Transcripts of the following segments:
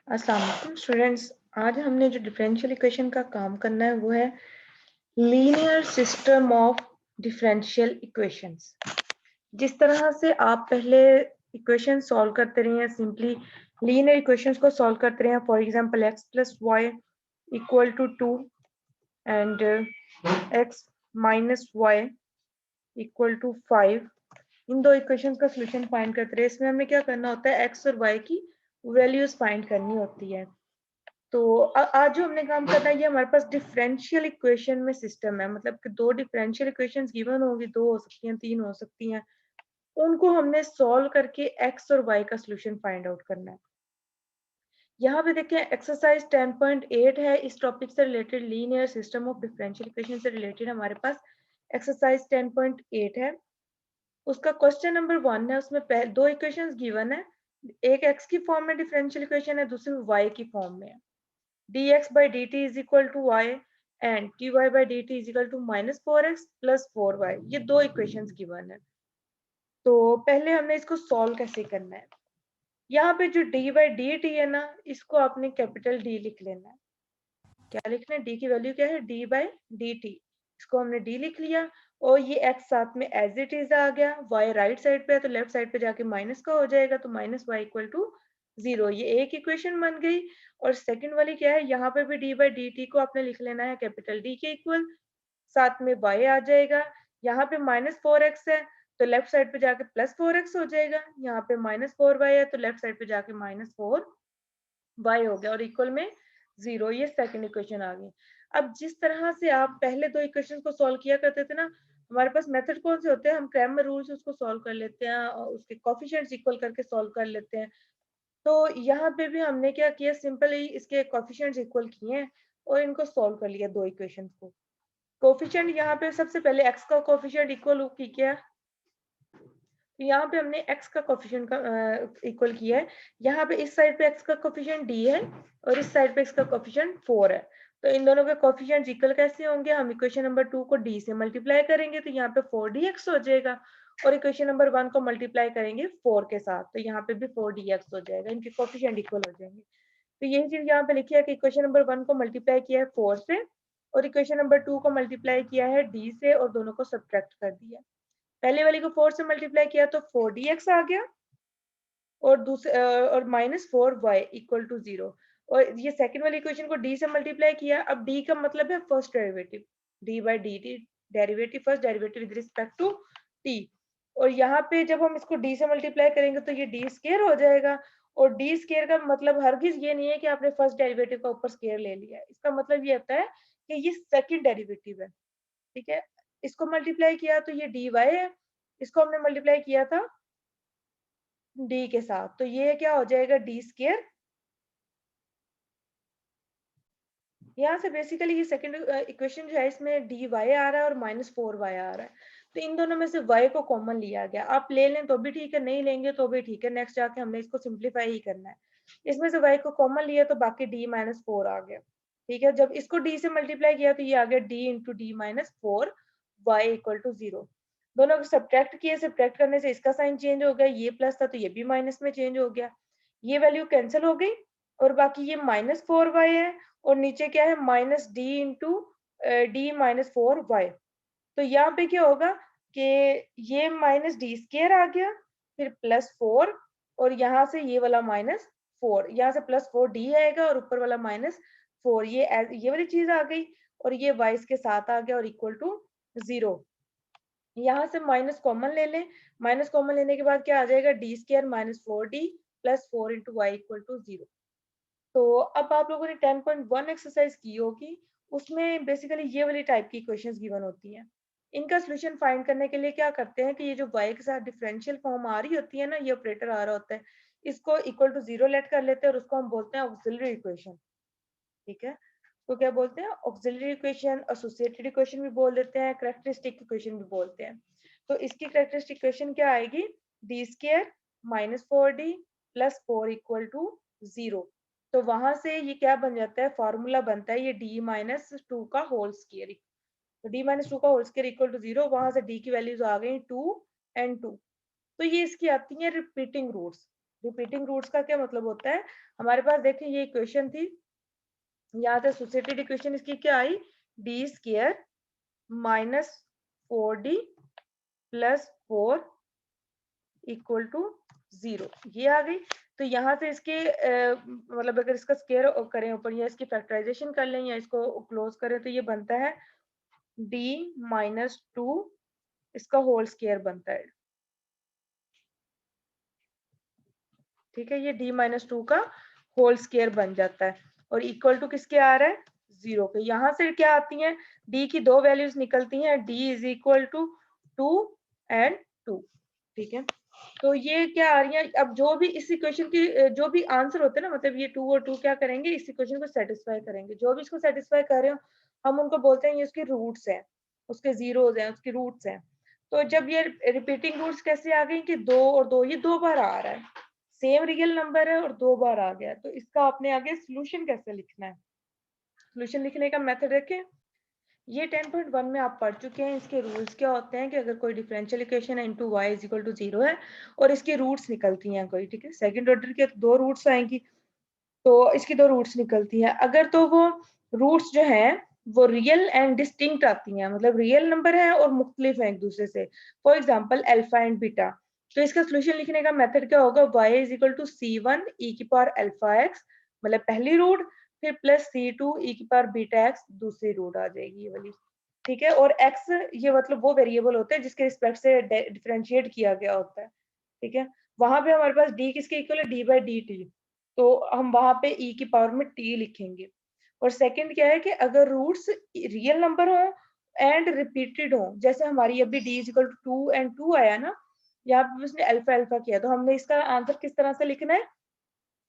अस्सलाम वालेकुम स्टूडेंट्स। आज हमने जो डिफरेंशियल इक्वेशन का काम करना है वो है linear system of differential equations. जिस तरह से आप पहले इक्वेशन सॉल्व करते रहे हैं, सिंपली लीनियर इक्वेशंस को सॉल्व करते रहे हैं। For example x plus y equal to 2 and x minus y equal to 5, इन दो इक्वेशंस का सोल्यूशन फाइंड करते रहे। इसमें हमें क्या करना होता है, एक्स और वाई की वैल्यूज फाइंड करनी होती है। तो आज जो हमने काम करना है ये हमारे पास डिफरेंशियल इक्वेशन में सिस्टम है, मतलब कि दो डिफरेंशियल इक्वेशंस गिवन होगी, दो हो सकती हैं, तीन हो सकती हैं, उनको हमने सॉल्व करके एक्स और वाई का सोल्यूशन फाइंड आउट करना है। यहाँ पे देखें एक्सरसाइज 10.8 है, इस टॉपिक से related linear system of differential equation से रिलेटेड हमारे पास एक्सरसाइज 10.8 है। उसका क्वेश्चन नंबर 1 है, उसमें दो इक्वेशंस गिवन है, एक एक्स की फॉर्म में डिफरेंशियल इक्वेशन है, दूसरी वाई की फॉर्म में है। dx by dt is equal to y and dy by dt is equal to minus 4x plus 4y, ये दो इक्वेशंस गिवन है। तो पहले हमने इसको सॉल्व कैसे करना है। यहाँ पे जो d by dt है ना, इसको आपने कैपिटल D लिख लेना है। क्या लिखना है, d की वैल्यू क्या है, d by dt, इसको हमने d लिख लिया। और ये x साथ में एज इट इज आ गया, y राइट साइड पे है तो लेफ्ट साइड पे जाके माइनस का हो जाएगा, तो माइनस वाई इक्वल टू 0, ये एक इक्वेशन बन गई। और सेकंड वाली क्या है, यहाँ पे भी d by dt को आपने लिख लेना है कैपिटल D के इक्वल, साथ में y आ जाएगा। यहाँ पे माइनस 4x है तो लेफ्ट साइड पे जाके प्लस 4x हो जाएगा, यहाँ पे माइनस 4y है तो लेफ्ट साइड पे जाके माइनस 4y हो गया, और इक्वल में 0, ये सेकंड इक्वेशन आ गई। अब जिस तरह से आप पहले दो इक्वेशन को सॉल्व किया करते थे ना, हमारे पास मेथड कौन से होते हैं, हम क्रैमर रूल से उसको सॉल्व कर लेते हैं और उसके कोफिशिएंट्स इक्वल करके सॉल्व कर लेते हैं। तो यहाँ पे भी हमने क्या किया, सिंपली इसके कोफिशिएंट्स इक्वल किए हैं और इनको सॉल्व कर लिया दो इक्वेशंस को। कोफिशिएंट यहाँ पे सबसे पहले x का कोफिशिएंट इक्वल किया, तो यहाँ पे हमने x का कोफिशिएंट का इक्वल किया है। यहाँ पे इस साइड पे x का कोफिशिएंट d है और इस साइड पे x का कोफिशिएंट 4 है। तो इन दोनों के कोफिशिएंट्स इक्वल कैसे होंगे, हम इक्वेशन नंबर 2 को d से मल्टीप्लाई करेंगे तो यहाँ पे 4dx हो जाएगा, और इक्वेशन नंबर 1 को मल्टीप्लाई करेंगे 4 के साथ तो यहाँ पे भी 4dx हो जाएगा, इनके कोफिशिएंट इक्वल हो जाएंगे। तो यही चीज यहाँ पे लिखी है कि इक्वेशन नंबर 1 को मल्टीप्लाई किया है 4 से और इक्वेशन नंबर 2 को मल्टीप्लाई किया है d से और दोनों को सब्ट्रैक्ट कर दिया। पहले वाली को 4 से मल्टीप्लाई किया तो 4dx आ गया, और दूसरे और माइनस 4y इक्वल टू 0। और ये सेकंड वाली इक्वेशन को d से मल्टीप्लाई किया, अब d का मतलब है first derivative, d by dt, derivative first derivative with respect to t। और यहाँ पे जब हम इसको d से मल्टीप्लाई करेंगे तो ये d स्केयर हो जाएगा, और d स्केयर का मतलब हरगिज ये नहीं है कि आपने फर्स्ट डेरिवेटिव का ऊपर स्केयर ले लिया है, इसका मतलब ये होता है कि ये सेकंड डेरिवेटिव है। ठीक है, इसको मल्टीप्लाई किया तो ये dy है, इसको हमने मल्टीप्लाई किया था d के साथ, तो ये क्या हो जाएगा, d स्केयर। यहाँ से बेसिकली ये सेकंड इक्वेशन जो है इसमें dy आ रहा है और माइनस 4y आ रहा है, तो इन दोनों में से y को कॉमन लिया गया, आप ले लें तो भी ठीक है, नहीं लेंगे तो भी ठीक है, नेक्स्ट जाके हमने इसको सिंप्लीफाई ही करना है। इसमें से y को कॉमन लिया तो बाकी d माइनस 4 आ गया। ठीक है, जब इसको d से मल्टीप्लाई किया तो ये आ गया d into D minus 4 y equal to 0। दोनों को सब्ट्रैक्ट किए, सब्ट्रैक्ट करने से इसका साइन चेंज हो गया, ये प्लस था तो ये भी माइनस में चेंज हो गया, ये वैल्यू कैंसिल हो गई, और बाकी ये माइनस 4y है और नीचे क्या है, minus D into D minus 4y। तो यहाँ पे क्या होगा कि ये माइनस डी स्केयर आ गया, फिर प्लस 4, और यहाँ से ये वाला माइनस 4, यहाँ से प्लस 4d आएगा और ऊपर वाला माइनस 4, ये वाली चीज आ गई, और ये y इसके साथ आ गया और इक्वल टू 0। यहाँ से माइनस कॉमन ले लें, माइनस कॉमन लेने के बाद क्या आ जाएगा, D square minus 4d plus 4 into y equal to 0। तो अब आप लोगों ने 10.1 एक्सरसाइज की होगी, उसमें बेसिकली ये वाली टाइप की क्वेश्चंस गिवन होती हैं। इनका सोल्यूशन फाइंड करने के लिए क्या करते हैं कि ये जो y के साथ डिफरेंशियल फॉर्म आ रही होती है ना, ये ऑपरेटर आ रहा होता है, इसको इक्वल टू 0 लेट कर लेते हैं और उसको हम बोलते हैं ऑक्सिलरी इक्वेशन। ठीक है, तो क्या बोलते हैं, ऑक्सिलरी इक्वेशन, एसोसिएटेड इक्वेशन भी बोल देते हैं, कैरेक्टरिस्टिक इक्वेशन भी बोलते हैं। तो इसकी कैरेक्टरिस्टिक इक्वेशन क्या आएगी, D square minus 4d plus 4 equal to 0। तो वहां से ये क्या बन जाता है, फॉर्मूला बनता है ये d माइनस 2 का होल स्केयर, तो d माइनस 2 का होल स्केयर इक्वल टू 0, वहां से d की वैल्यूज आ गई 2 एंड 2। तो ये इसकी आती है रिपीटिंग रूट्स, रिपीटिंग रूट्स का क्या मतलब होता है, हमारे पास देखिए ये इक्वेशन थी, यहाँ से एसोसिएटेड इक्वेशन इसकी क्या आई, D square minus 4d plus 4 equal to 0, ये आ गई। तो यहाँ से इसके मतलब अगर इसका स्क्वायर करें ऊपर या इसकी फैक्टराइजेशन कर लें या इसको क्लोज करें तो ये बनता है d माइनस 2 इसका होल स्क्वायर बनता है। ठीक है, ये d माइनस 2 का होल स्क्वायर बन जाता है और इक्वल टू किसके आ रहा है, 0 के। यहाँ से क्या आती हैं, d की दो वैल्यूज निकलती हैं, d is equal to 2 and 2। ठीक है, तो ये क्या आ रही है, अब जो भी इस इक्वेशन की जो भी आंसर होते हैं ना, मतलब ये 2 और 2 क्या करेंगे, इस इक्वेशन को सेटिस्फाई करेंगे। जो भी इसको सेटिस्फाई कर रहे हो हम उनको बोलते हैं ये उसके रूट्स हैं, उसके जीरोस हैं, उसके रूट्स हैं। तो जब ये रिपीटिंग रूट्स कैसे आ गई कि 2 और 2 ये 2 बार आ रहा है, सेम रियल नंबर है और 2 बार आ गया, तो इसका आपने आगे सोल्यूशन कैसे लिखना है। सोल्यूशन लिखने का मेथड रखें, ये 10.1 में आप पढ़ चुके हैं। इसके रूल्स क्या होते हैं कि अगर कोई डिफरेंशियल इक्वेशन है into y is equal to 0 है और इसके रूट्स निकलती हैं कोई, ठीक है, सेकंड ऑर्डर के दो रूट्स आएंगी, तो इसकी दो रूट्स निकलती हैं। अगर तो वो रूट्स जो हैं वो रियल एंड डिस्टिंक्ट आती हैं, मतलब रियल नंबर है और मुख्तलिफ है एक दूसरे से, for example alpha and beta, तो इसका सोल्यूशन लिखने का मेथड क्या होगा, y is equal to c1 e की पावर अल्फा x, मतलब पहली रूट, फिर प्लस c2 e की पावर बीटा x दूसरी रूट आ जाएगी ये वाली। ठीक है, और x ये मतलब वो वेरिएबल होते हैं जिसके रिस्पेक्ट से डिफरेंशिएट किया गया होता है। ठीक है, वहां पे हमारे पास d किसके इक्वल है, d बाई डी टी, तो हम वहां पे e की पावर में t लिखेंगे। और सेकंड क्या है कि अगर रूट्स रियल नंबर हो एंड रिपीटेड हो, जैसे हमारी अभी d is equal to 2 and 2 आया ना, यहाँ पे उसने अल्फा अल्फा किया, तो हमने इसका आंसर किस तरह से लिखना है,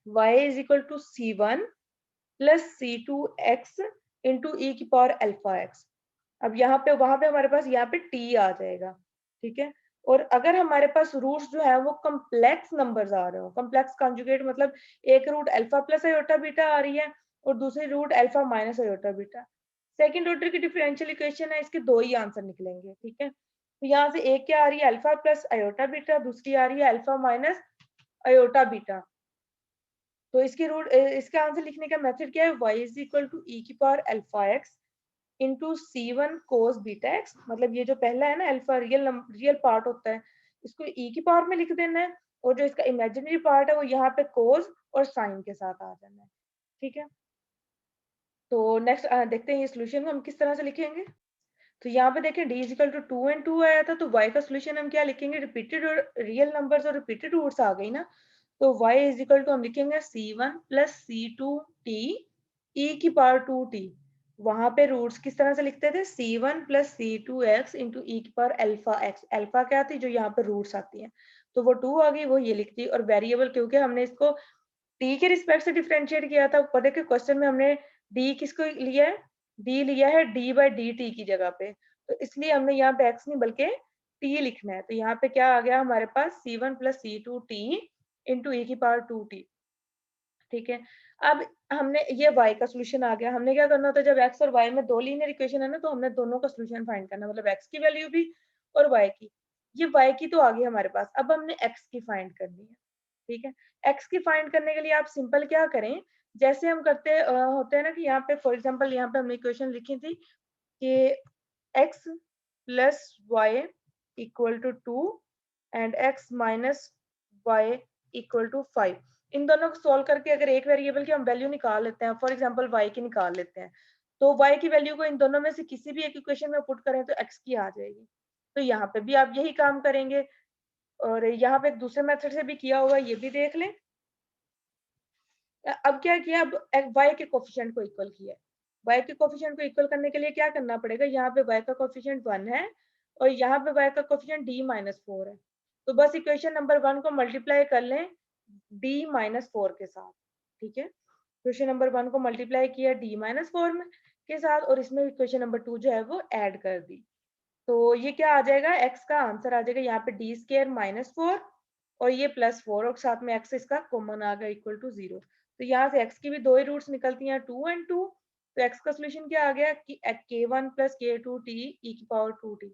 y is equal to c1 plus c2x into e की पावर अल्फा x। अब यहाँ पे वहां पे हमारे पास यहाँ पे t आ जाएगा। ठीक है, और अगर हमारे पास रूट्स जो है वो कम्प्लेक्स नंबर्स आ रहे हो, कम्प्लेक्स कॉन्जुगेट मतलब एक root alpha plus iota beta आ रही है और दूसरी root alpha minus iota beta, second order की डिफरेंशियल इक्वेशन है, इसके दो ही आंसर निकलेंगे। ठीक है, तो यहाँ से एक क्या आ रही है, अल्फा प्लस आयोटा बीटा, दूसरी आ रही है अल्फा माइनस आयोटा बीटा। तो इसकी रूट इसका आंसर लिखने का मेथड क्या है, y is equal to e की power alpha x into C one cos beta x, मतलब ये जो पहला है ना अल्फा रियल पार्ट होता है, इसको e की पावर में लिख देना है और जो इसका इमेजिनरी पार्ट है वो यहाँ पे कोस और साइन के साथ आ जाना है। ठीक है, तो नेक्स्ट देखते हैं ये सोल्यूशन को हम किस तरह से लिखेंगे। तो यहाँ पे देखें d इजिकल टू 2 एंड 2 आया था, तो y का सोल्यूशन हम क्या लिखेंगे, रिपीटेड और रियल नंबर्स और रिपीटेड रूट्स आ गई ना, तो y इजिकल टू हम लिखेंगे c1 प्लस c2t e की पावर 2t, वहां पे रूट्स किस तरह से लिखते थे, c1 plus c2x into e की पावर अल्फा x, अल्फा क्या थी जो यहाँ पे रूट्स आती हैं, तो वो 2 आ गई, वो ये लिख दी। और वेरिएबल क्योंकि हमने इसको t के रिस्पेक्ट से डिफरेंशिएट किया था, ऊपर देखिए क्वेश्चन में हमने d किसको लिया है, d लिया है d बाई डी टी की जगह पे, तो इसलिए हमने यहाँ पे x नहीं बल्कि t लिखना है। तो यहाँ पे क्या आ गया हमारे पास c1 plus c2t into e की पावर 2t। ठीक है, अब हमने ये y का सोल्यूशन आ गया, हमने क्या करना होता है जब x और y में दो लीनियर इक्वेशन है ना, तो हमने दोनों का सोल्यूशन फाइंड करना, मतलब x की वैल्यू भी और y की। ये y की तो आ गई हमारे पास, अब हमने x की फाइंड करनी है। ठीक है, x की फाइंड करने के लिए आप सिंपल क्या करें, जैसे हम करते होते हैं ना कि यहाँ पे फॉर एग्जांपल यहाँ पे हमने इक्वेशन लिखी थी कि x plus y equal to 2 and x minus y equal to 5, इन दोनों को सॉल्व करके अगर एक वेरिएबल की हम वैल्यू निकाल लेते हैं, फॉर एग्जांपल y की निकाल लेते हैं, तो y की वैल्यू को इन दोनों में से किसी भी एक इक्वेशन में पुट करें तो x की आ जाएगी। तो यहाँ पे भी आप यही काम करेंगे और यहाँ पे एक दूसरे मेथड से भी किया होगा, ये भी देख लें। अब क्या किया, अब y के कोफिशिएंट को इक्वल किया, y के कोफिशिएंट को इक्वल करने के लिए क्या करना पड़ेगा, यहाँ पे y का कोफिशिएंट 1 है और यहाँ पे y का कोफिशिएंट d माइनस 4 है, तो बस इक्वेशन नंबर 1 को मल्टीप्लाई कर लें d माइनस 4 के साथ। ठीक है, इक्वेशन नंबर 1 को मल्टीप्लाई किया d माइनस 4 में के साथ और इसमें इक्वेशन नंबर 2 जो है वो ऐड कर दी, तो ये क्या आ जाएगा, x का आंसर आ जाएगा यहाँ पे डी स्क्वायर माइनस 4 और ये प्लस 4 और साथ में x इसका कॉमन आ गया इक्वल टू 0। तो यहाँ से x की भी दो ही रूट्स निकलती हैं 2 एंड 2, तो x का सोल्यूशन क्या आ गया कि k1 प्लस k2t e की पावर 2t।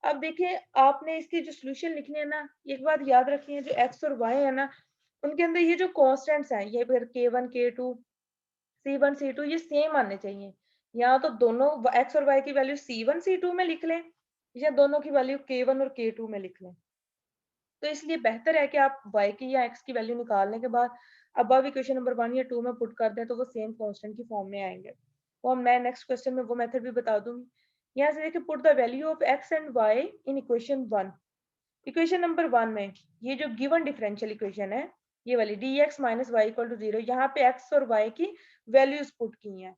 अब देखिए आपने इसकी जो सोल्यूशन लिखनी है ना, एक बात याद रखनी है, जो x और y है ना उनके अंदर ये जो कॉन्स्टेंट्स हैं, ये फिर K1 K2 C1 C2 ये सेम आने चाहिए। या तो दोनों x और y की वैल्यू C1 C2 में लिख लें, या दोनों की वैल्यू K1 और K2 में लिख लें। तो इसलिए बेहतर है कि आप y की या x की वैल्यू निकालने के बाद अबव इक्वेशन नंबर 1 या 2 में पुट कर दें, तो वो सेम कांस्टेंट की फॉर्म में आएंगे। वो मैं नेक्स्ट क्वेश्चन में वो मेथड भी बता दूंगी। यहाँ से देखिए, put the value of x and y in equation 1। Equation number 1 में ये जो गिवन डिफरेंशियल इक्वेशन है, ये वाली dx minus y equal to 0, यहाँ पे x और y की वैल्यूज पुट की हैं,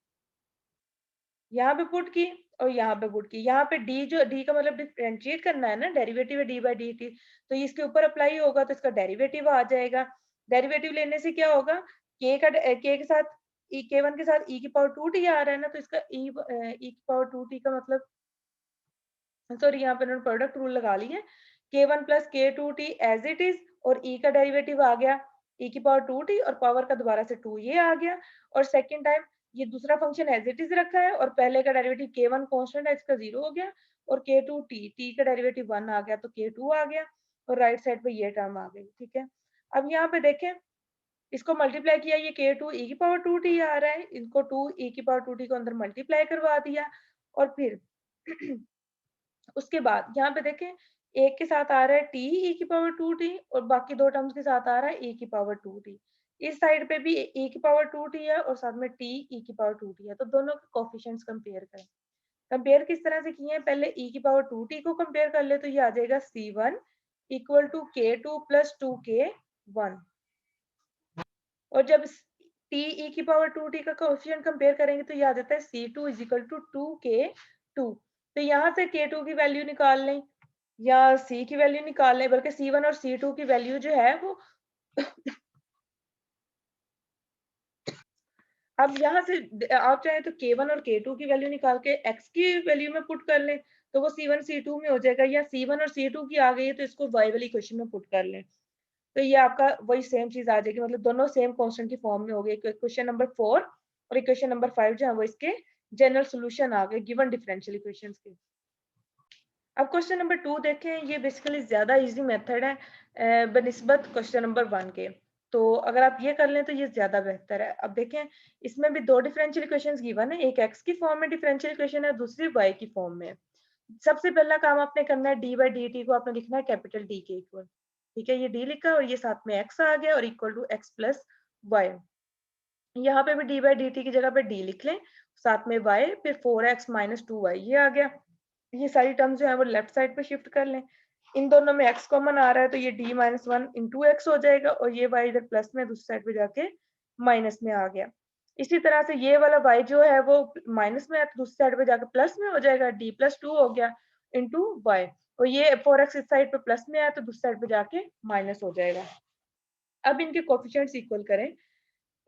यहाँ पे पुट की और यहाँ पे पुट की। यहाँ पे d, जो d का मतलब डिफरेंशिएट करना है ना, डेरिवेटिव है d बाई डी टी, तो ये इसके ऊपर अप्लाई होगा, तो इसका डेरिवेटिव आ जाएगा। डेरिवेटिव लेने से क्या होगा, k के साथ k1 के साथ e की पावर 2t आ रहा है ना, तो इसका e की पावर 2t का मतलब, सॉरी यहाँ पे उन्होंने प्रोडक्ट रूल लगा ली है, k1 plus k2t as it is, और e का डेरिवेटिव आ गया e की पावर 2t, और पावर का दोबारा से 2 ये आ गया, और सेकंड टाइम ये दूसरा फंक्शन एज इट इज रखा है, और पहले का डेरिवेटिव k1 कांस्टेंट है, इसका 0 हो गया, और k2t t का डेरिवेटिव 1 आ गया, तो k2 आ गया, और राइट साइड पे ये टर्म आ गई। ठीक है, अब यहाँ पे देखें, इसको मल्टीप्लाई किया, ये k2 e की पावर 2t आ रहा है, इनको 2 e की पावर 2t को अंदर मल्टीप्लाई करवा दिया, और फिर उसके बाद यहाँ पे देखें, एक के साथ आ रहा है t e की पावर 2t, और बाकी दो टर्म्स के साथ आ रहा है e की पावर 2t। इस साइड पे भी e की पावर 2t है, और साथ में t e की पावर 2t है, तो दोनों के कोफिशिएंट्स कंपेयर करें। कंपेयर किस तरह से किए हैं, पहले e की पावर 2t को कंपेयर कर ले, तो ये आ जाएगा c1 equal to k2 plus 2k1, और जब t e की पावर 2t का कोफिशिएंट कंपेयर करेंगे, तो ये आ जाता है c2 is equal to 2k2। तो यहाँ से k2 की वैल्यू निकाल लें, या c की वैल्यू निकाल लें, बल्कि c1 और c2 की वैल्यू जो है वो अब यहाँ से आप चाहे तो k1 और k2 की वैल्यू निकाल के x की वैल्यू में पुट कर लें, तो वो c1 c2 में हो जाएगा, या c1 और c2 की आ गई है तो इसको y वाली इक्वेशन में पुट कर लें, तो ये आपका वही सेम चीज आ जाएगी, मतलब दोनों सेम कांस्टेंट की फॉर्म में हो गई। क्वेश्चन नंबर 4 और इक्वेशन नंबर 5 जो है वो इसके जनरल सॉल्यूशन आ गए गिवन डिफरेंशियल इक्वेशंस के। अब क्वेश्चन नंबर 2 देखें, ये बेसिकली ज्यादा इजी मेथड है बनिस्बत क्वेश्चन नंबर 1 के, तो अगर आप ये कर लें तो ये ज्यादा बेहतर है। अब देखें, इसमें भी दो डिफरेंशियल इक्वेशंस गिवन है, एक x की फॉर्म में डिफरेंशियल इक्वेशन है, दूसरी y की फॉर्म में। सबसे पहला काम आपने करना है, डी बाई डी टी को आपने लिखना है कैपिटल D के इक्वल। ठीक है, ये d लिखा और ये साथ में x आ गया, और equal to x plus y. यहाँ पे भी डी बाई डी टी की जगह पे d लिख लें, साथ में y, फिर 4x माइनस 2y ये आ गया। ये सारी टर्म्स जो है वो लेफ्ट साइड पे शिफ्ट कर लें, इन दोनों में x कॉमन आ रहा है, तो ये d माइनस 1 इंटू एक्स हो जाएगा, और ये y इधर प्लस में दूसरी साइड पे जाके माइनस में आ गया। इसी तरह से ये वाला y जो है वो माइनस में है, तो दूसरी साइड पे जाके प्लस में हो जाएगा, d प्लस 2 हो गया इंटू वाई, और ये 4x इस साइड पे प्लस में आया तो दूसरी साइड पे जाके माइनस हो जाएगा। अब इनके कोफिशिएंट्स इक्वल करें।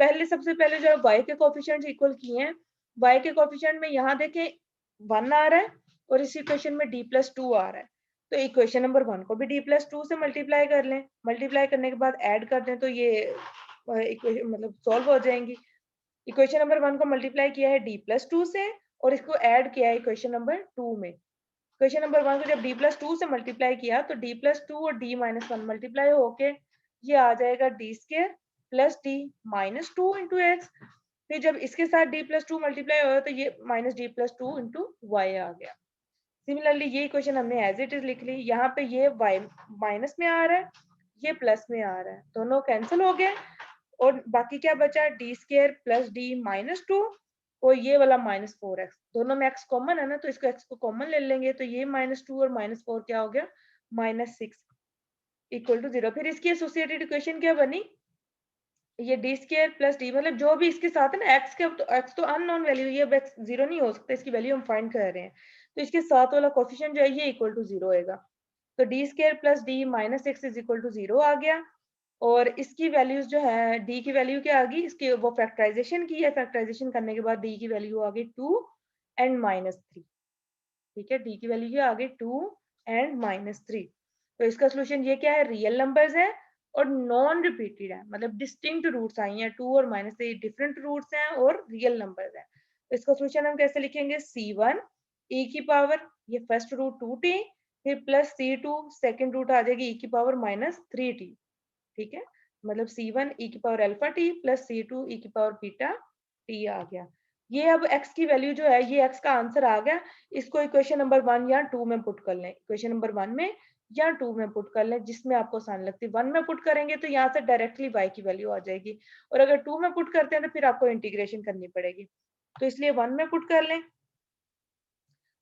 पहले सबसे पहले जो y के कोफिशिएंट्स इक्वल किए हैं, y के कोफिशिएंट में यहाँ देखें 1 आ रहा है, और इस इक्वेशन में d प्लस 2 आ रहा है, तो इक्वेशन नंबर 1 को भी d प्लस 2 से मल्टीप्लाई कर लें, मल्टीप्लाई करने के बाद ऐड कर दें, तो ये इक्वेशन मतलब सॉल्व हो जाएंगी। इक्वेशन नंबर 1 को मल्टीप्लाई किया है d प्लस 2 से, और इसको ऐड किया है इक्वेशन नंबर 2 में। इक्वेशन नंबर 1 को जब d प्लस 2 से मल्टीप्लाई किया, तो d प्लस 2 और d माइनस 1 मल्टीप्लाई होके ये आ जाएगा d square plus d minus 2 into x. फिर जब इसके साथ d प्लस 2 मल्टीप्लाई होगा, तो ये minus d plus 2 into Y आ गया। सिमिलरली ये इक्वेशन हमने एज इट इज लिख ली, यहाँ पे ये y माइनस में आ रहा है, ये प्लस में आ रहा है, दोनों कैंसिल हो गए, और बाकी क्या बचा, D square plus D minus 2, और ये वाला माइनस 4x, दोनों में x कॉमन है ना, तो इसको x को कॉमन ले लेंगे, तो ये माइनस 2 और माइनस 4 क्या हो गया, माइनस 6 इक्वल टू 0। फिर इसकी एसोसिएटेड इक्वेशन क्या बनी, ये डी स्केयर प्लस डी, मतलब जो भी इसके साथ है ना, एक्स के, तो एक्स तो अननोन वैल्यू, ये एक्स 0 नहीं हो सकता, इसकी वैल्यू हम फाइंड कर रहे हैं, तो इसके साथ वाला कोफिशिएंट जो है ये इक्वल टू 0 होएगा, तो D square plus D minus 6 is equal to 0 आ गया। और इसकी वैल्यूज जो है, डी की वैल्यू क्या आ गई, इसकी वो फैक्टराइजेशन की है, फैक्टराइजेशन करने के बाद डी की वैल्यू आ गई 2 एंड माइनस 3। ठीक है, डी की वैल्यू क्या आ गई 2 एंड माइनस 3। तो इसका सोल्यूशन ये क्या है, रियल नंबर्स है और नॉन रिपीटेड है, मतलब डिस्टिंक्ट रूट्स आई हैं, 2 और माइनस 3 डिफरेंट रूट्स हैं और रियल नंबर्स हैं। तो इसका सोल्यूशन हम कैसे लिखेंगे, c1 e की पावर, ये फर्स्ट रूट 2t, फिर प्लस c2 सेकंड रूट आ जाएगी e की पावर माइनस 3t। ठीक है, मतलब C1 e की power alpha T plus C2 e की पावर बीटा टी आ गया। ये अब x की वैल्यू जो है, ये x का आंसर आ गया। इसको इक्वेशन नंबर 1 या 2 में पुट कर लें, इक्वेशन नंबर 1 में या 2 में पुट कर लें, जिसमें आपको आसान लगती है। 1 में पुट करेंगे तो यहाँ से डायरेक्टली y की वैल्यू आ जाएगी, और अगर 2 में पुट करते हैं तो फिर आपको इंटीग्रेशन करनी पड़ेगी। तो इसलिए 1 में पुट कर लें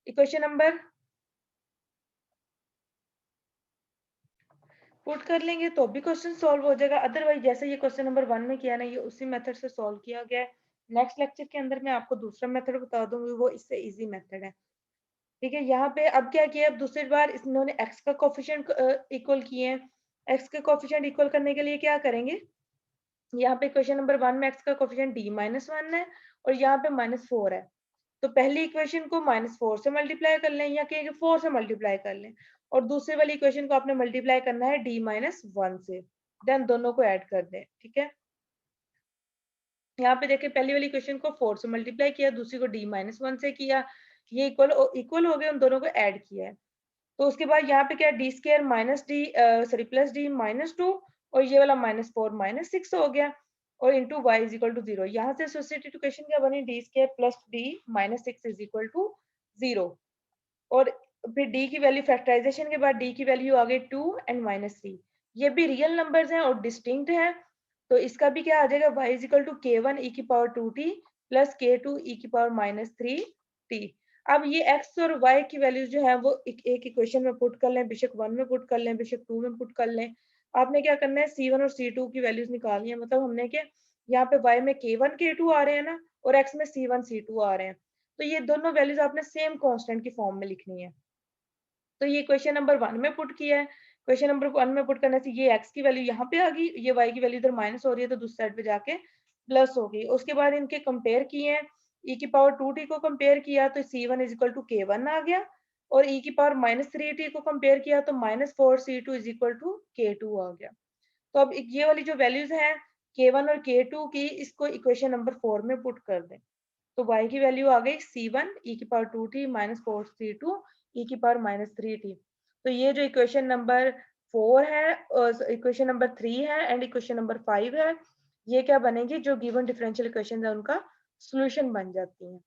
इक्वेशन नंबर, पुट कर लेंगे तो भी क्वेश्चन सॉल्व हो जाएगा। अदरवाइज जैसे ये क्वेश्चन नंबर 1 में किया ना, ये उसी मेथड से सॉल्व किया गया है। नेक्स्ट लेक्चर के अंदर मैं आपको दूसरा मेथड बता दूंगी, वो इससे इजी मेथड है। ठीक है, यहाँ पे अब क्या किया, अब दूसरी बार इन्होंने x का कोफिशिएंट इक्वल किए हैं। x का कोफिशिएंट इक्वल करने के लिए क्या करेंगे, यहाँ पे क्वेश्चन नंबर 1 में x का कोफिशिएंट d-1 है और यहाँ पे -4 है। तो पहली इक्वेशन को -4 से मल्टीप्लाई कर लें, या कहेंगे 4 से मल्टीप्लाई कर लें, और दूसरी वाली इक्वेशन को आपने मल्टीप्लाई करना है d-1 से, देन दोनों को ऐड कर दें। ठीक है, यहाँ पे देखिए पहली वाली इक्वेशन को 4 से मल्टीप्लाई किया, दूसरी को d-1 से किया, ये इक्वल हो गए, उन दोनों को ऐड किया है। तो उसके बाद यहाँ पे क्या, D square minus D sorry plus D -2, और ये वाला -4 -6 हो गया, और into y is equal to 0। यहाँ से एसोसिएटेड इक्वेशन क्या बनी, D square plus D -6 is equal to 0। और फिर डी की वैल्यू, फैक्टराइजेशन के बाद डी की वैल्यू आ गई 2 एंड -3। ये भी रियल नंबर्स हैं और डिस्टिंक्ट हैं, तो इसका भी क्या आ जाएगा, y is equal to k1 e की power 2t plus k2 e की पावर -3t। अब ये x और y की वैल्यूज जो है वो एक इक्वेशन में पुट कर लें, बेशक 1 में पुट कर लें, बेशक 2 में पुट कर लें। आपने क्या करना है, C1 और C2 की वैल्यूज निकालनी है। मतलब हमने क्या, यहाँ पे y में k1 k2 आ रहे हैं ना, और x में C1 C2 आ रहे हैं, तो ये दोनों वैल्यूज आपने सेम कांस्टेंट की फॉर्म में लिखनी है। तो ये क्वेश्चन नंबर 1 में पुट किया है। क्वेश्चन नंबर 1 में पुट करने से ये x की वैल्यू यहाँ पे आ गई, ये y की वैल्यू इधर माइनस हो रही है तो दूसरी साइड पे जाके प्लस हो गई। उसके बाद इनके कंपेयर किए हैं, e की पावर 2t को कंपेयर किया तो C1 is equal to k1 आ गया, और e की पावर -3t को कंपेयर किया तो -4c2 is equal to k2 आ गया। तो अब ये वाली जो वैल्यूज हैं k1 और k2 की, इसको इक्वेशन नंबर 4 में पुट कर दें। तो y की वैल्यू आ गई C1 e की पावर 2t -4c2 e की पावर -3t। तो ये जो इक्वेशन नंबर 4 है, इक्वेशन नंबर 3 है एंड इक्वेशन नंबर 5 है, ये क्या बनेगी, जो गिवन डिफरेंशियल इक्वेशन है उनका सॉल्यूशन बन जाती हैं।